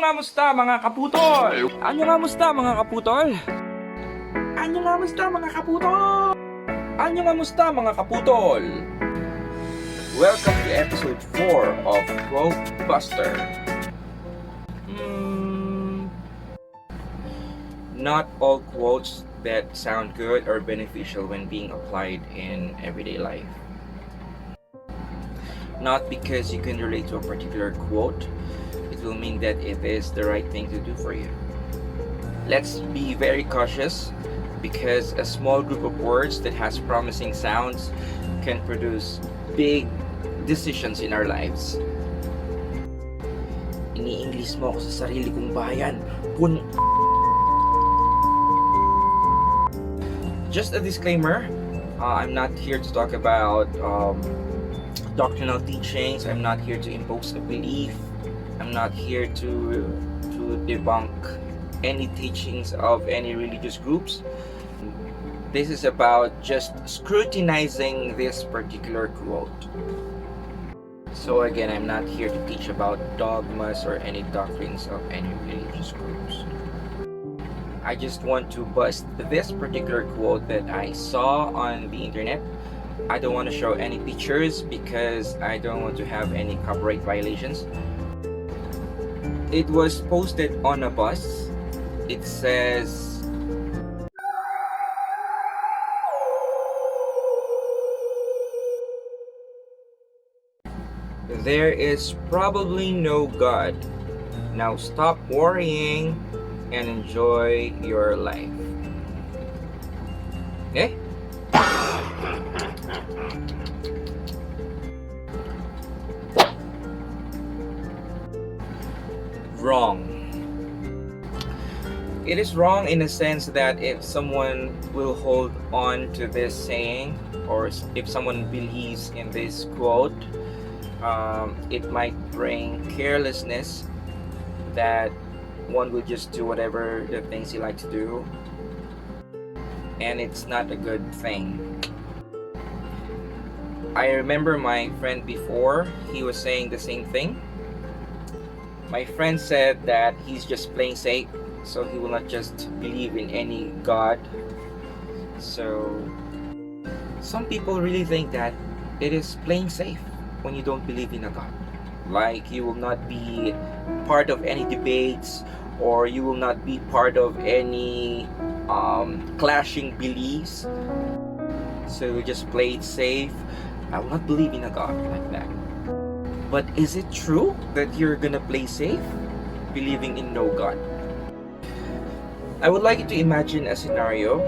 Kamusta mga kaputol? Kamusta mga kaputol? Kamusta mga kaputol? Kamusta mga kaputol? Welcome to episode 4 of Quotebuster. Not all quotes that sound good are beneficial when being applied in everyday life. Not because you can relate to a particular quote, it will mean that it is the right thing to do for you. Let's be very cautious because a small group of words that has promising sounds can produce big decisions in our lives. Ini-English mo ako sa sarili kong bayan. Just a disclaimer, I'm not here to talk about doctrinal teachings. I'm not here to impose a belief. I'm not here to debunk any teachings of any religious groups. This is about just scrutinizing this particular quote. So again, I'm not here to teach about dogmas or any doctrines of any religious groups. I just want to bust this particular quote that I saw on the internet. I don't want to show any pictures because I don't want to have any copyright violations. It was posted on a bus. It says, "There is probably no God. Now stop worrying and enjoy your life." Okay? Wrong. It is wrong in the sense that if someone will hold on to this saying, or if someone believes in this quote, it might bring carelessness, that one will just do whatever the things he likes to do, and it's not a good thing. I remember my friend before, he was saying the same thing. My friend said that he's just playing safe, so he will not just believe in any God. So some people really think that it is playing safe when you don't believe in a God. Like you will not be part of any debates, or you will not be part of any clashing beliefs. So you just play it safe. I will not believe in a God like that. But is it true that you're gonna play safe, believing in no God? I would like you to imagine a scenario.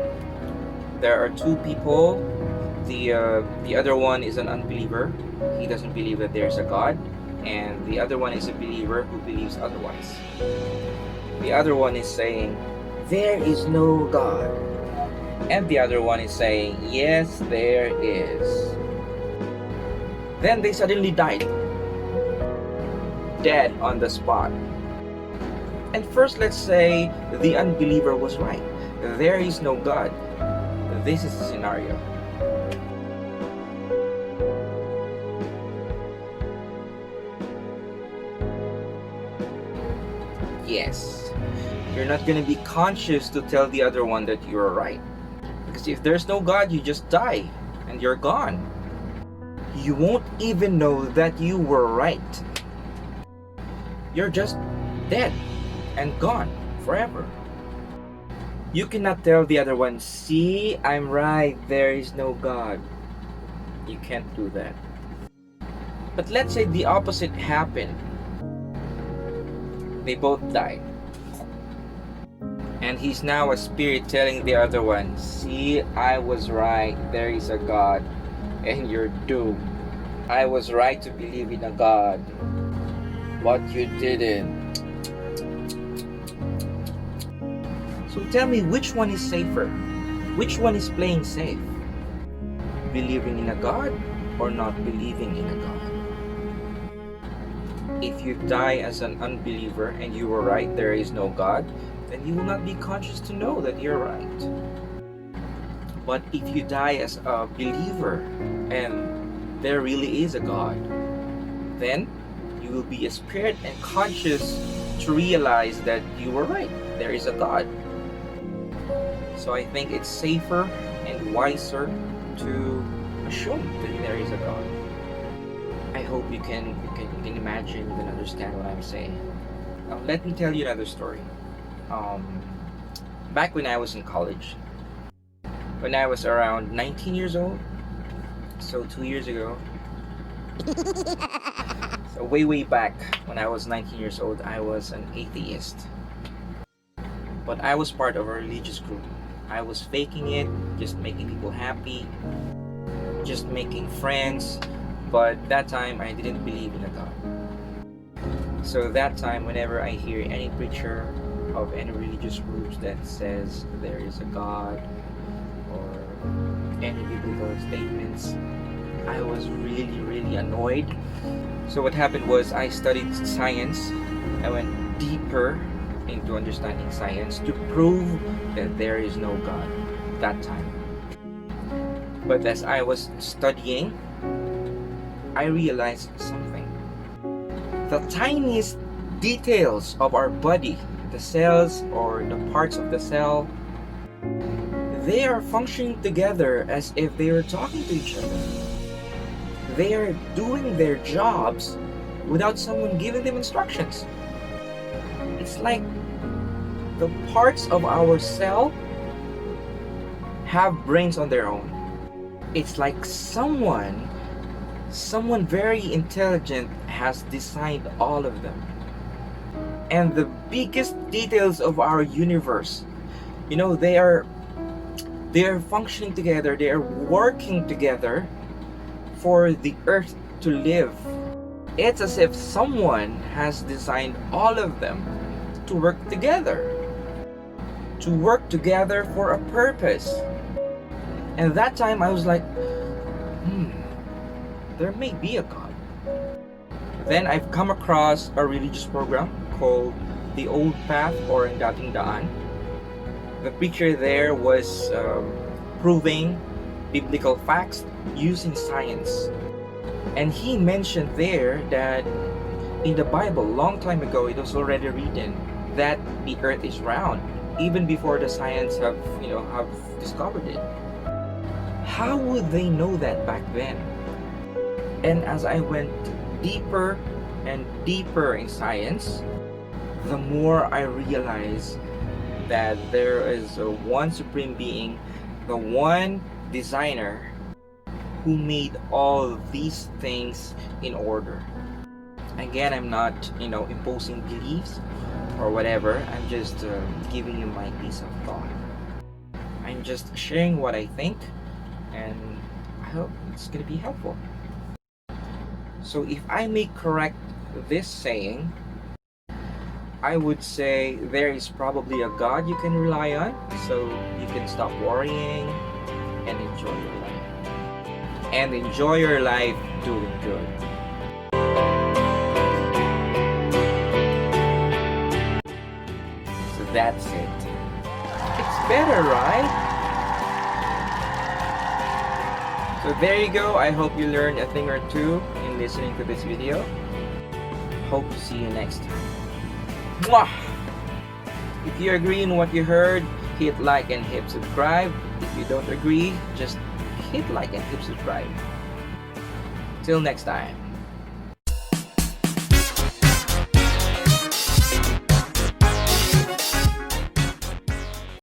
There are two people. The other one is an unbeliever. He doesn't believe that there's a God. And the other one is a believer who believes otherwise. The other one is saying, "There is no God." And the other one is saying, "Yes, there is." Then they suddenly died. Dead on the spot. And first, let's say the unbeliever was right. There is no God. This is the scenario. Yes, you're not going to be conscious to tell the other one that you're right. Because if there's no God, you just die and you're gone. You won't even know that you were right. You're just dead and gone forever. You cannot tell the other one, "See, I'm right, there is no God." You can't do that. But let's say the opposite happened. They both died. And he's now a spirit telling the other one, "See, I was right, there is a God, and you're doomed. I was right to believe in a God, but you didn't." So tell me, which one is safer? Which one is playing safe? believing in a God or not believing in a God. If you die as an unbeliever and you were right, there is no God, then you will not be conscious to know that you're right. But if you die as a believer and there really is a God, then you will be a spirit and conscious to realize that you were right. There is a God. So I think it's safer and wiser to assume that there is a God. I hope you can imagine, you can understand what I'm saying. Let me tell you another story. Back when I was in college, when I was around 19 years old, so 2 years ago, so way back when I was 19 years old, I was an atheist. But I was part of a religious group. I was faking it, just making people happy, just making friends. But that time I didn't believe in a God. So that time, whenever I hear any preacher of any religious groups that says there is a God or any biblical statements, I was really annoyed. So what happened was I studied science. I went deeper into understanding science to prove that there is no God that time. But as I was studying, I realized something. The tiniest details of our body, the cells or the parts of the cell, they are functioning together as if they were talking to each other. They are doing their jobs without someone giving them instructions. It's like the parts of our cell have brains on their own. It's like someone very intelligent has designed all of them. And the biggest details of our universe, they are functioning together, they are working together for the earth to live. It's as if someone has designed all of them to work together for a purpose. And that time I was like, there may be a God. Then I've come across a religious program called The Old Path or Ang Dating Daan. The preacher there was proving biblical facts using science. And he mentioned there that in the Bible, long time ago, it was already written that the earth is round, even before the science have discovered it. How would they know that back then? And as I went deeper and deeper in science, the more I realized that there is one supreme being, the one designer who made all these things in order. Again, I'm not, imposing beliefs or whatever. I'm just giving you my piece of thought. I'm just sharing what I think, and I hope it's going to be helpful. So if I may correct this saying, I would say there is probably a God you can rely on, so you can stop worrying and enjoy your life. And enjoy your life doing good. So that's it. It's better, right? So there you go. I hope you learned a thing or two in listening to this video. Hope to see you next time. Mwah! If you agree in what you heard, hit like and hit subscribe. If you don't agree, just hit like and hit subscribe. Till next time.